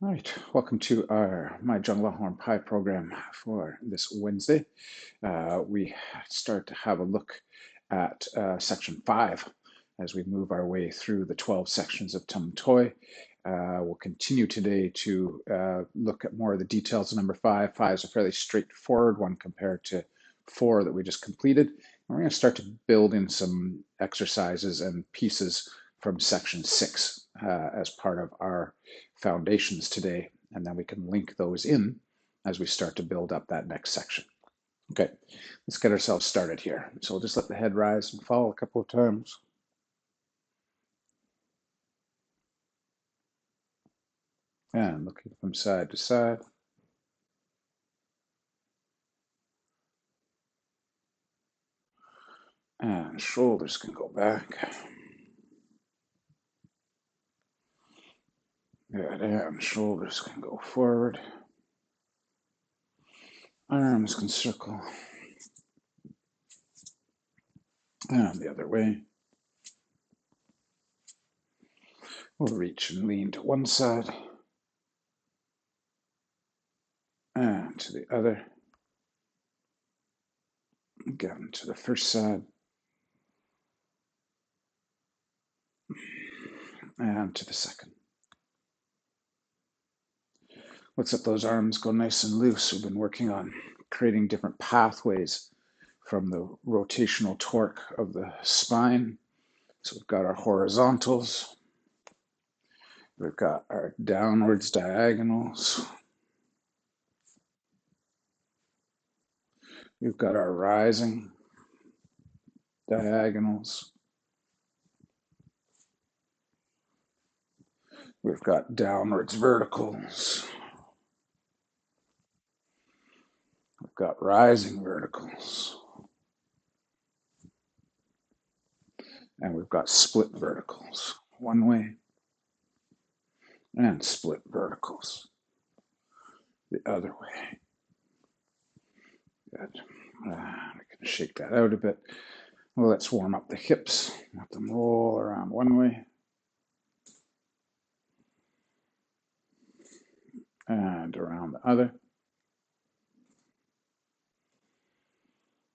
All right, welcome to my Jong Law Horn Pai program for this Wednesday. We start to have a look at section 5 as we move our way through the 12 sections of Tam Tuey. We'll continue today to look at more of the details of number 5. 5 is a fairly straightforward one compared to 4 that we just completed. And we're going to start to build in some exercises and pieces from section 6 as part of our foundations today, and then we can link those in as we start to build up that next section. Okay, let's get ourselves started here. So we'll just let the head rise and fall a couple of times. And looking from side to side. And shoulders can go back. Good, and shoulders can go forward. Arms can circle. And the other way. We'll reach and lean to one side. And to the other. Again to the first side. And to the second. Let's let those arms go nice and loose. We've been working on creating different pathways from the rotational torque of the spine. So we've got our horizontals. We've got our downwards diagonals. We've got our rising diagonals. We've got downwards verticals. We've got rising verticals. And we've got split verticals. One way. And split verticals. The other way. Good. We can shake that out a bit. Well, let's warm up the hips. Let them roll around one way. And around the other.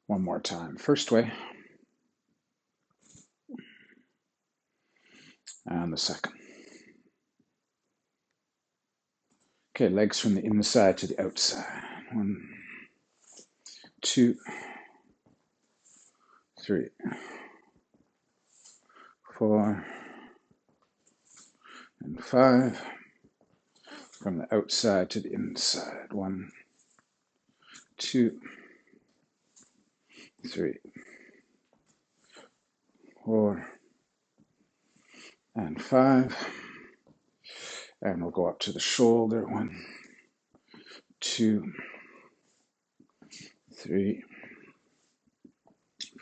One more time. First way. And the second. Okay, legs from the inside to the outside. 1, 2, 3, 4, and 5. From the outside to the inside. 1, 2, 3, 4, and 5. And we'll go up to the shoulder. 1, 2, 3,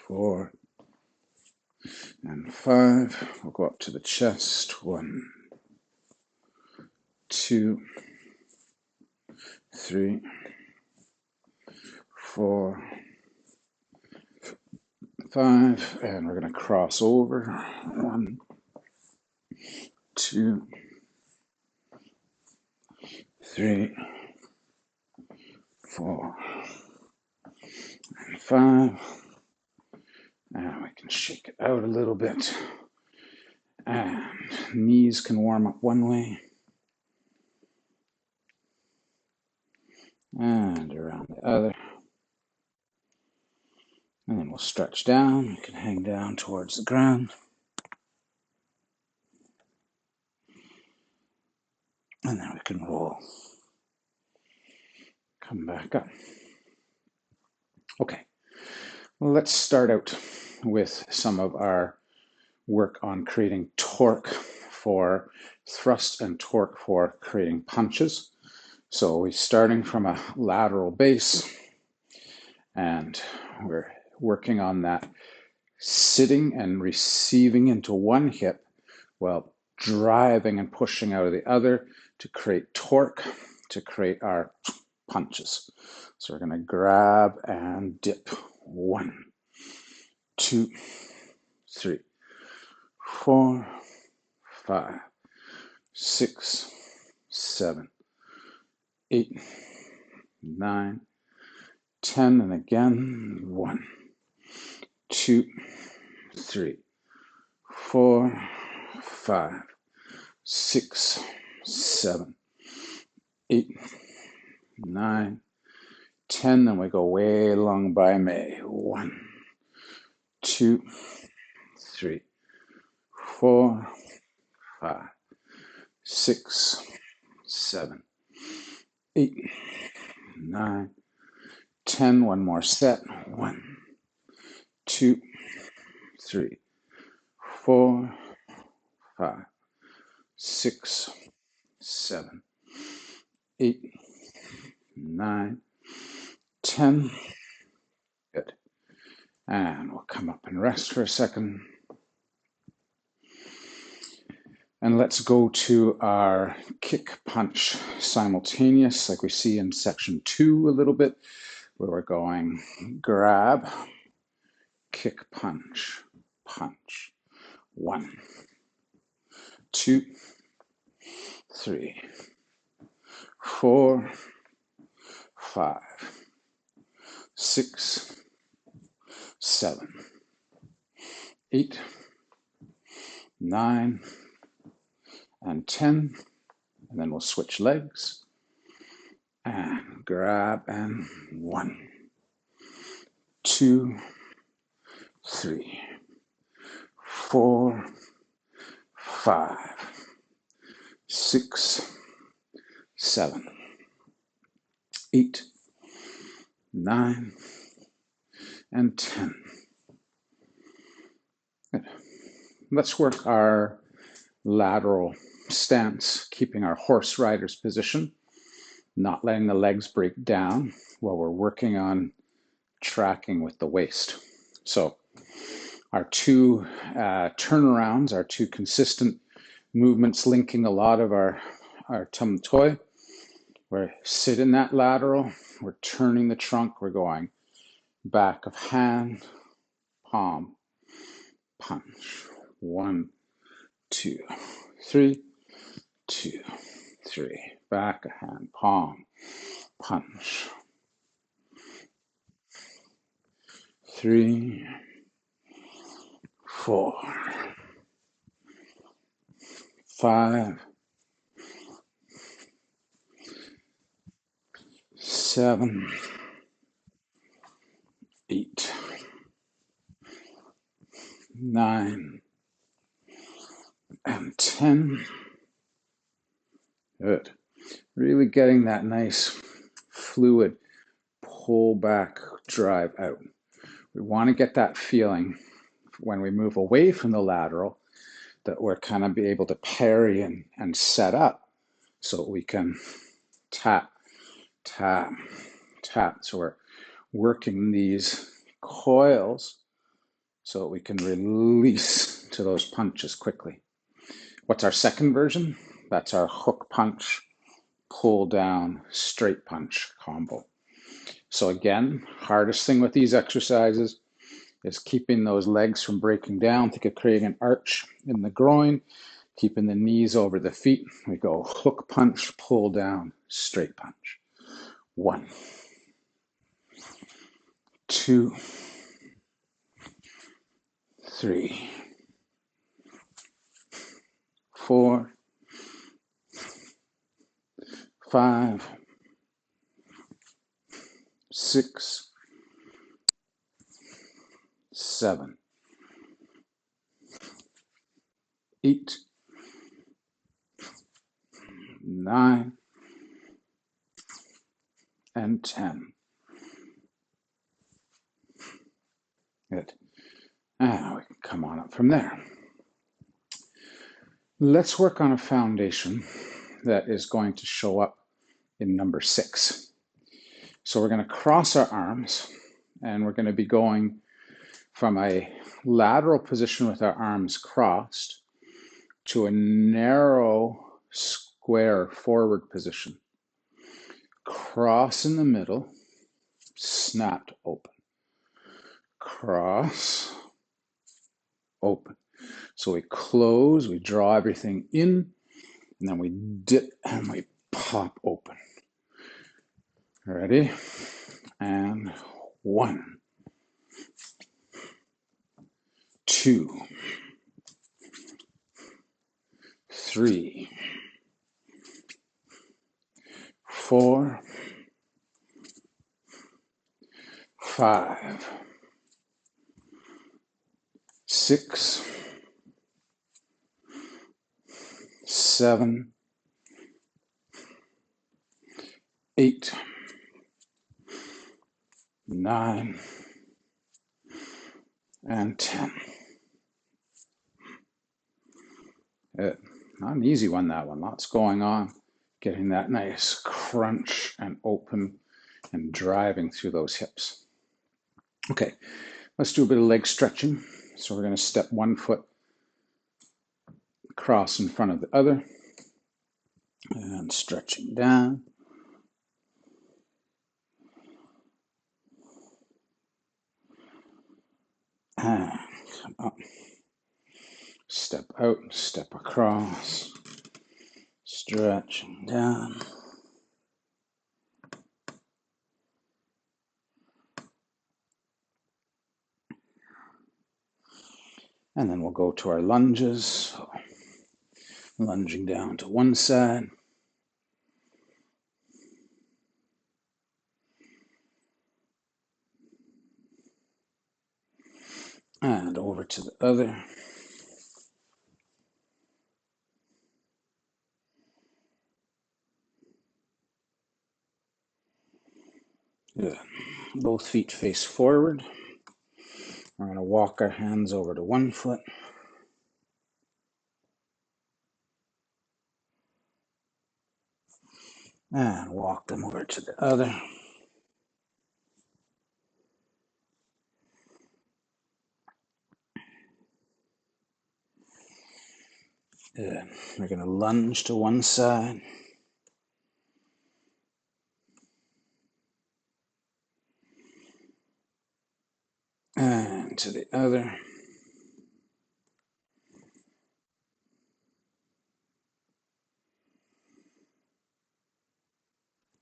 4, and 5. We'll go up to the chest. 1, 2, 3, 4, 5. And we're going to cross over. 1, 2, 3, 4, and 5. And we can shake it out a little bit. And knees can warm up one way. And around the other. And then we'll stretch down. We can hang down towards the ground. And then we can roll. Come back up. Okay, well, let's start out with some of our work on creating torque for thrust and torque for creating punches. So we're starting from a lateral base, and we're working on that sitting and receiving into one hip while driving and pushing out of the other to create torque, to create our punches. So we're going to grab and dip. 1, 2, 3, 4, 5, 6, 7, 8, 9, 10, and again, 1, 2, 3, 4, 5, 6, 7, 8, 9, 10, then we go way long by May. 1, 2, 3, 4, 5, 6, 7, 8, 9, 10. One more set. 1, 2, 3, 4, 5, 6, 7, 8, 9, 10. Good. And we'll come up and rest for a second. And let's go to our kick punch simultaneous, like we see in section 2 a little bit, where we're going grab, kick punch, punch. 1, 2, 3, 4, 5, 6, 7, 8, 9, and 10. And then we'll switch legs and grab, and 1, 2, 3, 4, 5, 6, 7, 8, 9, and 10. Good. Let's work our lateral stance, keeping our horse rider's position, not letting the legs break down while we're working on tracking with the waist. So our two turnarounds, our two consistent movements linking a lot of our Tam Tuey. We sit in that lateral, we're turning the trunk, we're going back of hand, palm, punch. 1, 2, 3, 2, 3. Back of hand, palm, punch. 3, 4, 5, 7, 8, 9, and 10. Good. Really getting that nice fluid pull back, drive out. We want to get that feeling when we move away from the lateral that we're kind of be able to parry and set up so we can tap, tap, tap. So we're working these coils so that we can release to those punches quickly. What's our second version? That's our hook punch, pull down, straight punch combo. So again, hardest thing with these exercises is keeping those legs from breaking down. Think of creating an arch in the groin, keeping the knees over the feet. We go hook punch, pull down, straight punch. 1, 2, 3, 4, 5, 6, 7, 8, 9, and 10. Good. Now we can come on up from there. Let's work on a foundation that is going to show up in number 6. So we're going to cross our arms and we're going to be going from a lateral position with our arms crossed to a narrow square forward position. Cross in the middle, snapped open. Cross, open. So we close, we draw everything in, and then we dip and we pop open. Ready? And 1, 2, 3, 4, 5, 6, 7, 8, 9, and 10. Not an easy one, that one. Lots going on. Getting that nice crunch and open and driving through those hips. Okay, let's do a bit of leg stretching. So we're going to step one foot across in front of the other and stretching down. And come up. Step out, step across, stretching down. And then we'll go to our lunges. So, lunging down to one side. And over to the other. Good. Both feet face forward. We're going to walk our hands over to one foot. And walk them over to the other. Good. We're going to lunge to one side. And to the other.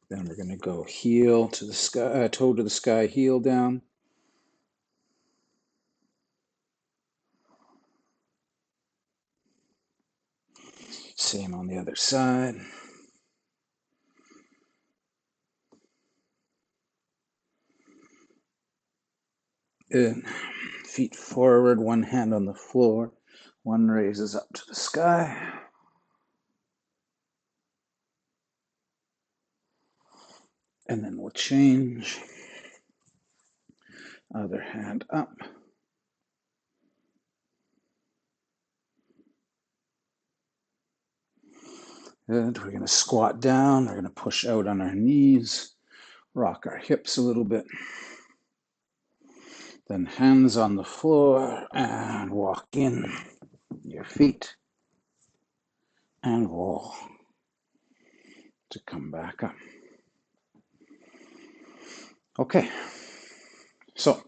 Then we're going to go heel to the sky, toe to the sky, heel down. Same on the other side. Good. Feet forward, one hand on the floor, one raises up to the sky. And then we'll change. Other hand up. Good. We're going to squat down. We're going to push out on our knees, rock our hips a little bit. Then hands on the floor and walk in your feet and roll to come back up. Okay, so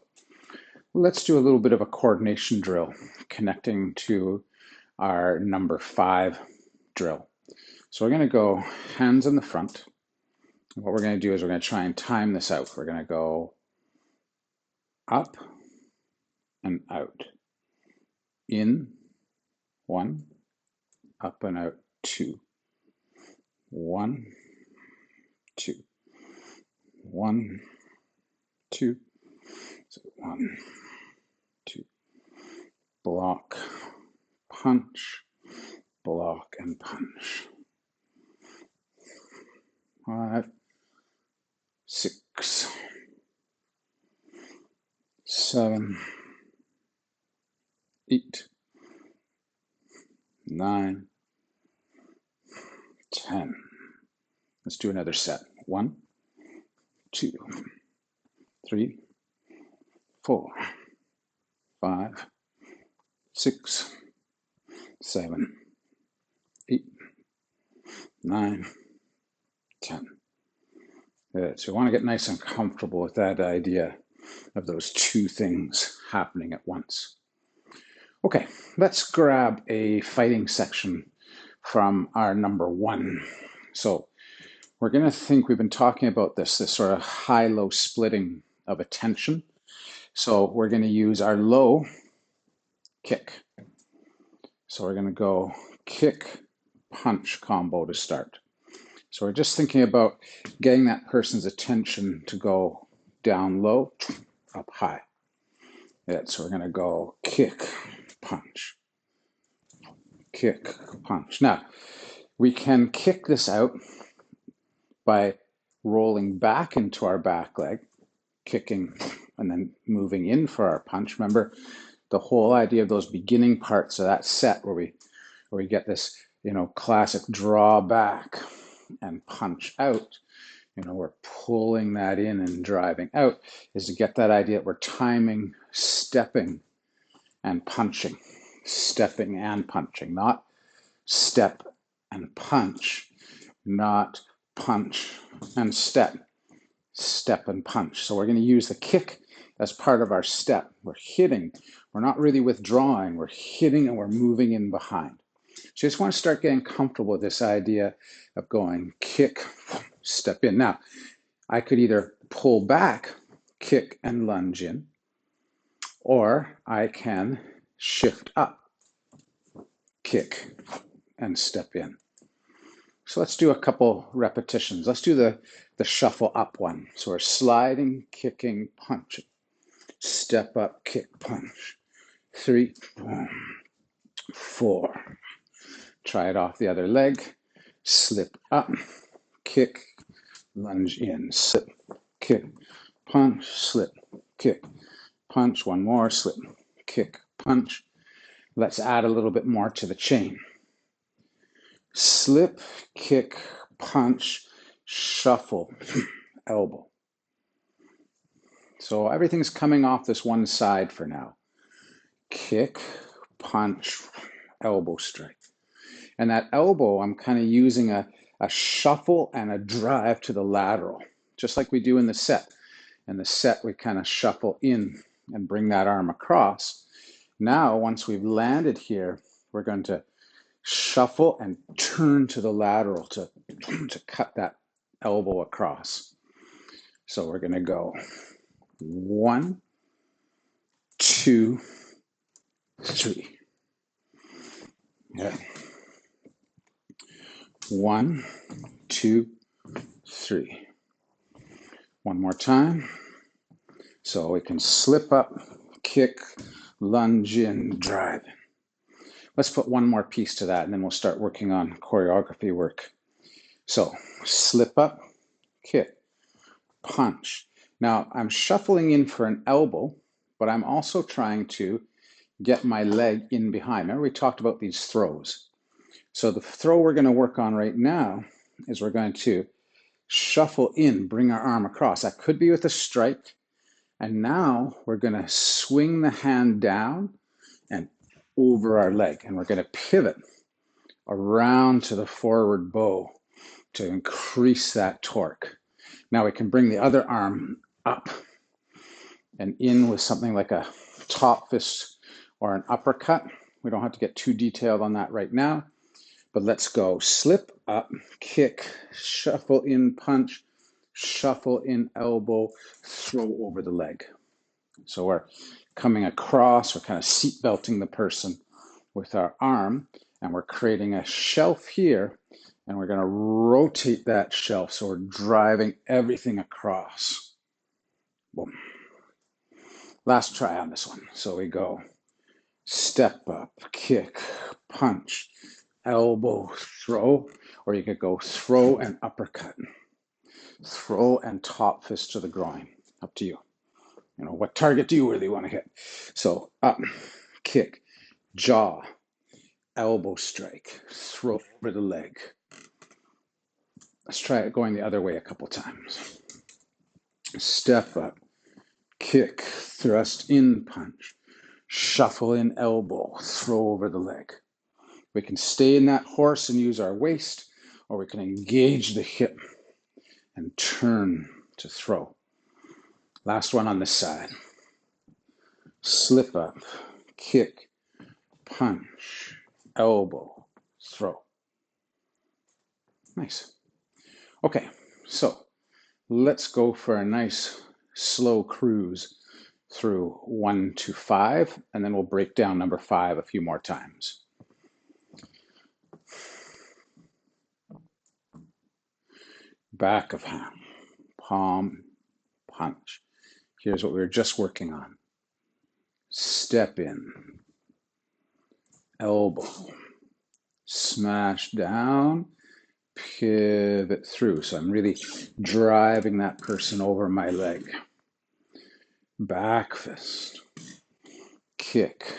let's do a little bit of a coordination drill connecting to our number 5 drill. So we're going to go hands in the front. What we're going to do is we're going to try and time this out. We're going to go up and out. In, 1, up and out, 2. 1, 2. 1, 2. So 1, 2. Block, punch, block, and punch. 5, 6, 7, 8, 9, 10. Let's do another set. 1, 2, 3, 4, 5, 6, 7, 8, 9, 10. Good. So you want to get nice and comfortable with that idea of those two things happening at once. Okay, let's grab a fighting section from our number 1. So we're going to think we've been talking about this sort of high-low splitting of attention. So we're going to use our low kick. So we're going to go kick, punch combo to start. So we're just thinking about getting that person's attention to go down low, up high. Yeah, so we're going to go kick, punch, kick, punch. Now, we can kick this out by rolling back into our back leg, kicking, and then moving in for our punch. Remember the whole idea of those beginning parts of that set where we get this, classic draw back and punch out. We're pulling that in and driving out, is to get that idea that we're timing, stepping and punching, not step and punch, not punch and step and punch. So we're going to use the kick as part of our step. We're hitting, we're not really withdrawing, we're hitting and we're moving in behind. So you just want to start getting comfortable with this idea of going kick, step in. Now, I could either pull back, kick and lunge in, or I can shift up, kick and step in. So let's do a couple repetitions. Let's do the shuffle up one. So we're sliding, kicking, punching. Step up, kick, punch. 3, 4. Try it off the other leg. Slip up, kick, lunge in, slip, kick, punch, slip, kick, punch. One more, slip, kick, punch. Let's add a little bit more to the chain. Slip, kick, punch, shuffle, elbow. So everything's coming off this one side for now. Kick, punch, elbow strike. And that elbow, I'm kind of using a shuffle and a drive to the lateral, just like we do in the set. In the set, we kind of shuffle in and bring that arm across. Now, once we've landed here, we're going to shuffle and turn to the lateral to cut that elbow across. So we're going to go 1, 2, 3. Yeah. 1, 2, 3. One more time. So we can slip up, kick, lunge in, drive. Let's put one more piece to that, and then we'll start working on choreography work. So slip up, kick, punch. Now I'm shuffling in for an elbow, but I'm also trying to get my leg in behind. Remember we talked about these throws. So the throw we're going to work on right now is we're going to shuffle in, bring our arm across. That could be with a strike. And now we're going to swing the hand down and over our leg. And we're going to pivot around to the forward bow to increase that torque. Now we can bring the other arm up and in with something like a top fist or an uppercut. We don't have to get too detailed on that right now, but let's go slip up, kick, shuffle in, punch, shuffle in, elbow, throw over the leg. So we're coming across, we're kind of seat belting the person with our arm, and we're creating a shelf here, and we're going to rotate that shelf. So we're driving everything across. Boom. Last try on this one. So we go step up, kick, punch, elbow, throw, or you could go throw and uppercut, throw and top fist to the groin. Up to you. What target do you really want to hit? So up, kick, jaw, elbow strike, throw over the leg. Let's try it going the other way a couple times. Step up, kick, thrust in, punch, shuffle in, elbow, throw over the leg. We can stay in that horse and use our waist, or we can engage the hip and turn to throw. Last one on this side. Slip up, kick, punch, elbow, throw. Nice. Okay, so let's go for a nice slow cruise through 1 to 5, and then we'll break down number 5 a few more times. Back of hand, palm, punch. Here's what we were just working on. Step in, elbow, smash down, pivot through. So I'm really driving that person over my leg. Back fist, kick,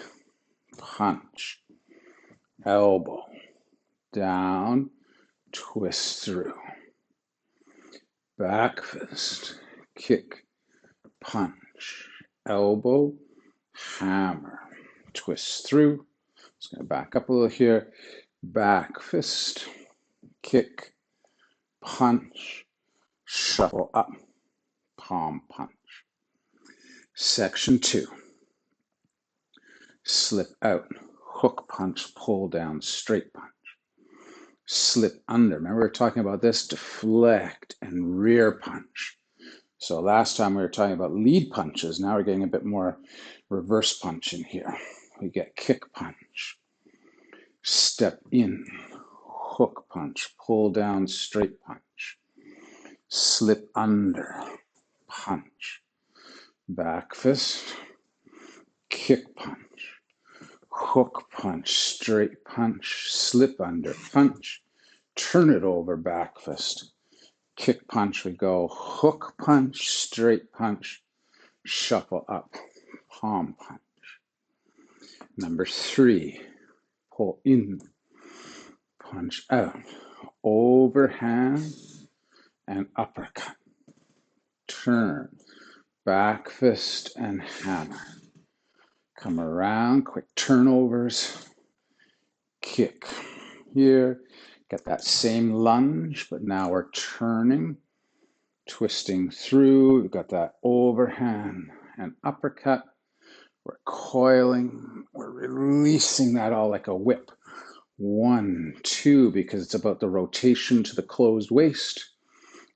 punch, elbow, down, twist through. Back fist, kick, punch, elbow, hammer, twist through. Just going to back up a little here. Back fist, kick, punch, shuffle up, palm punch. Section 2. Slip out, hook punch, pull down, straight punch. Slip under. Remember we were talking about this? Deflect and rear punch. So last time we were talking about lead punches. Now we're getting a bit more reverse punch in here. We get kick punch. Step in, hook punch, pull down, straight punch. Slip under, punch. Back fist, kick punch, hook punch, straight punch, slip under, punch, turn it over, back fist, kick punch, we go, hook punch, straight punch, shuffle up, palm punch. Number 3, pull in, punch out, overhand and uppercut, turn, back fist and hammer. Come around, quick turnovers, kick here, get that same lunge, but now we're turning, twisting through, we've got that overhand and uppercut, we're coiling, we're releasing that all like a whip. 1, 2, because it's about the rotation to the closed waist,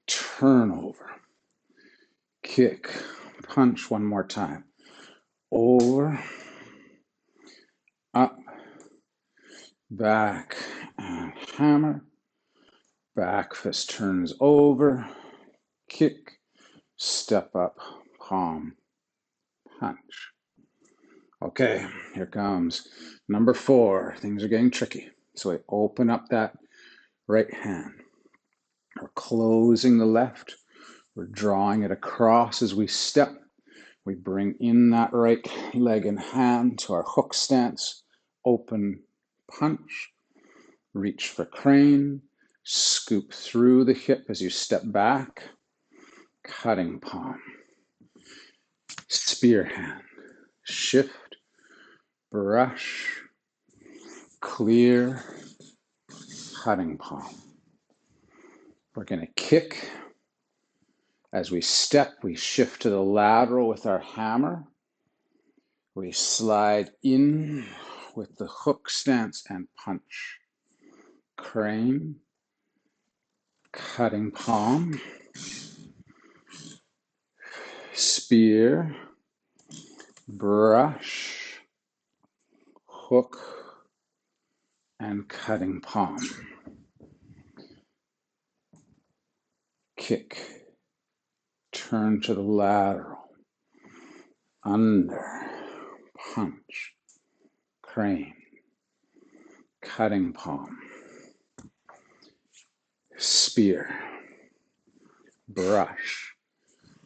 turnover, kick, punch one more time, over, up, back, and hammer, back fist turns over, kick, step up, palm, punch. Okay, here comes number 4. Things are getting tricky. So we open up that right hand. We're closing the left. We're drawing it across as we step. We bring in that right leg and hand to our hook stance. Open, punch. Reach for crane. Scoop through the hip as you step back. Cutting palm. Spear hand. Shift. Brush. Clear. Cutting palm. We're going to kick. As we step, we shift to the lateral with our hammer. We slide in with the hook stance and punch. Crane, cutting palm, spear, brush, hook, and cutting palm. Kick, turn to the lateral, under, punch, crane, cutting palm, spear, brush,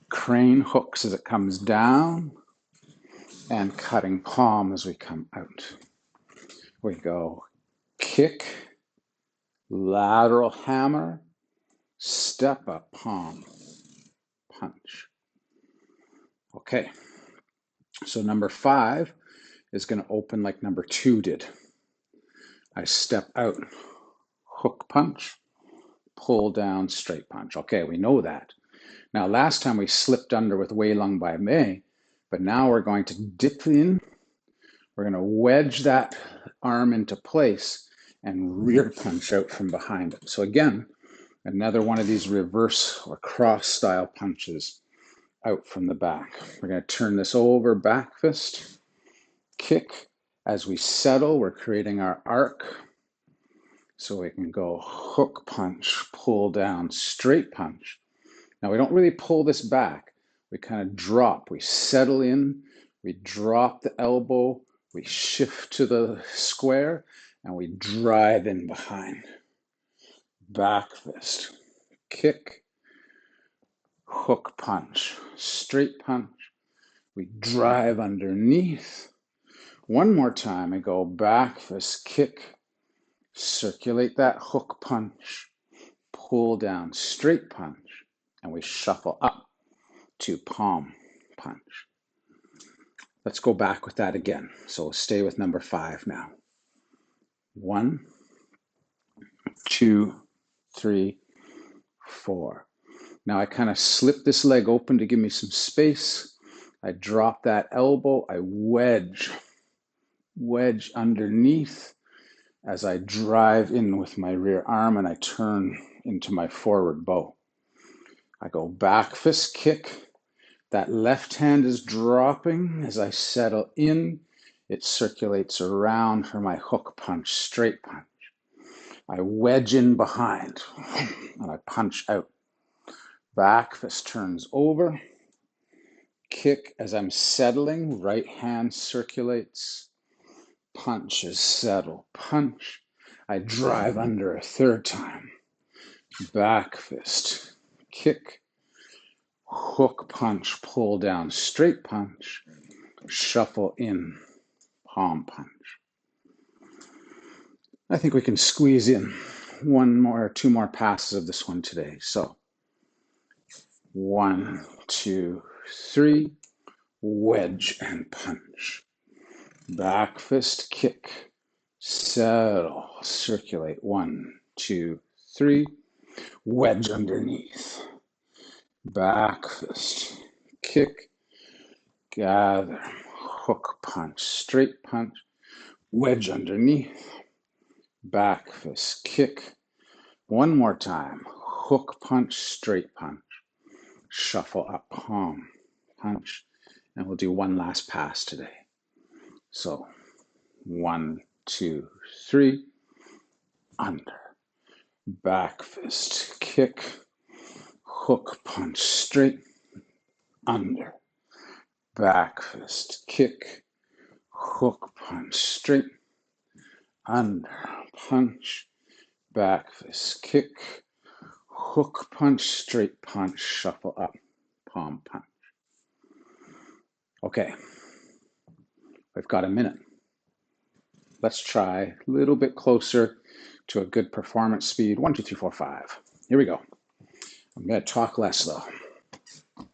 crane hooks as it comes down, and cutting palm as we come out. We go kick, lateral hammer, step up, palm, punch. Okay, so number 5 is going to open like number 2 did. I step out, hook punch, pull down, straight punch. Okay, we know that. Now, last time we slipped under with Wei Lung Bai Mei, but now we're going to dip in. We're going to wedge that arm into place and rear punch out from behind it. So again, Another one of these reverse or cross style punches out from the back. We're going to turn this over, back fist, kick. As we settle, we're creating our arc. So we can go hook punch, pull down, straight punch. Now we don't really pull this back. We kind of drop, we settle in, we drop the elbow, we shift to the square, and we drive in behind. Back fist, kick, hook punch, straight punch. We drive underneath. One more time, I go back fist, kick, circulate that hook punch, pull down, straight punch, and we shuffle up to palm punch. Let's go back with that again. So we'll stay with number 5 now. 1, 2, 3, 4. Now I kind of slip this leg open to give me some space. I drop that elbow. I wedge underneath as I drive in with my rear arm and I turn into my forward bow. I go back fist kick. That left hand is dropping as I settle in. It circulates around for my hook punch, straight punch. I wedge in behind and I punch out. Back fist turns over. Kick as I'm settling. Right hand circulates. Punches settle. Punch. I drive under a third time. Back fist. Kick. Hook punch, pull down, straight punch, shuffle in, palm punch. I think we can squeeze in 1 more, 2 more passes of this one today. So 1, 2, 3, wedge and punch. Back fist kick, settle, circulate. 1, 2, 3, wedge underneath. Back fist kick, gather, hook punch, straight punch, wedge underneath, back fist kick. 1 more time, hook punch, straight punch, shuffle up, palm punch, and we'll do 1 last pass today. So 1, 2, 3, under, back fist kick, hook punch, straight, under, back fist kick, hook punch, straight, under, punch, back fist kick, hook punch, straight punch, shuffle up, palm punch. Okay, we've got a minute. Let's try a little bit closer to a good performance speed. 1, 2, 3, 4, 5. Here we go. I'm going to talk less though.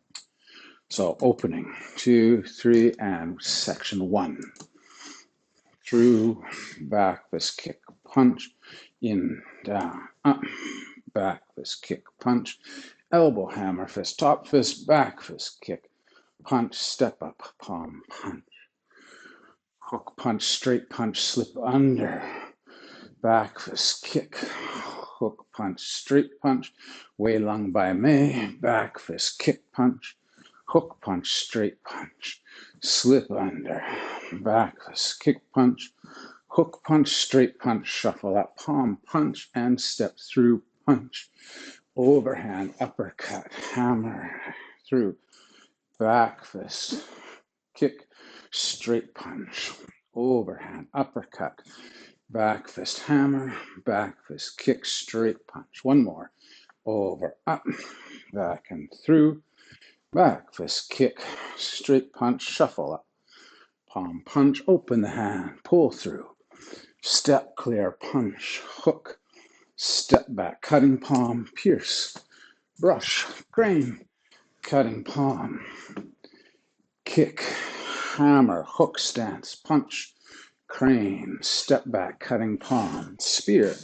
So opening, 2, 3, and section 1. Through, back fist kick, punch, in, down, up, back fist kick, punch, elbow, hammer fist, top fist, back fist kick, punch, step up, palm punch, hook punch, straight punch, slip under, back fist kick, hook punch, straight punch, Wei Lung Bai Mei, back fist kick punch, hook punch, straight punch, slip under, back fist kick punch, hook punch, straight punch, shuffle up, palm punch, and step through punch, overhand, uppercut, hammer, through, back fist, kick, straight punch, overhand, uppercut, back fist, hammer, back fist, kick, straight punch. 1 more, over, up, back and through, back fist, kick, straight punch, shuffle up, palm punch, open the hand, pull through, step clear, punch, hook, step back, cutting palm, pierce, brush, crane, cutting palm, kick, hammer, hook stance, punch, crane, step back, cutting palm, spear,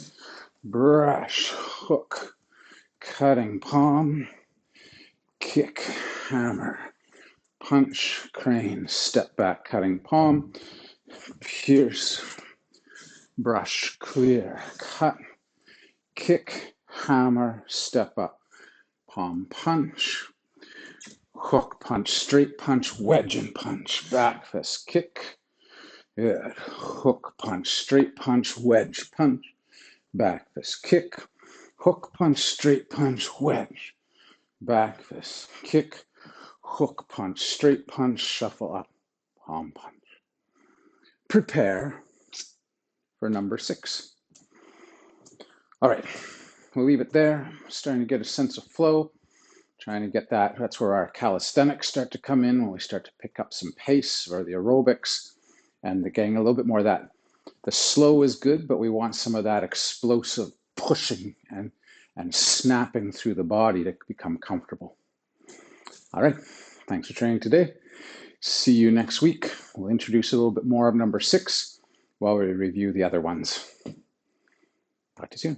brush, hook, cutting palm, kick, hammer, punch, crane, step back, cutting palm, pierce, brush, clear, cut, kick, hammer, step up, palm punch, hook punch, straight punch, wedge and punch, back fist kick. Good. Hook punch, straight punch, wedge punch, back fist kick. Hook punch, straight punch, wedge, back fist kick. Hook punch, straight punch, shuffle up, palm punch. Prepare for number 6. All right, we'll leave it there. Starting to get a sense of flow. Trying to get that. That's where our calisthenics start to come in when we start to pick up some pace, or the aerobics, and getting a little bit more of that. The slow is good, but we want some of that explosive pushing and snapping through the body to become comfortable. All right, thanks for training today. See you next week. We'll introduce a little bit more of number 6 while we review the other ones. Talk to you soon.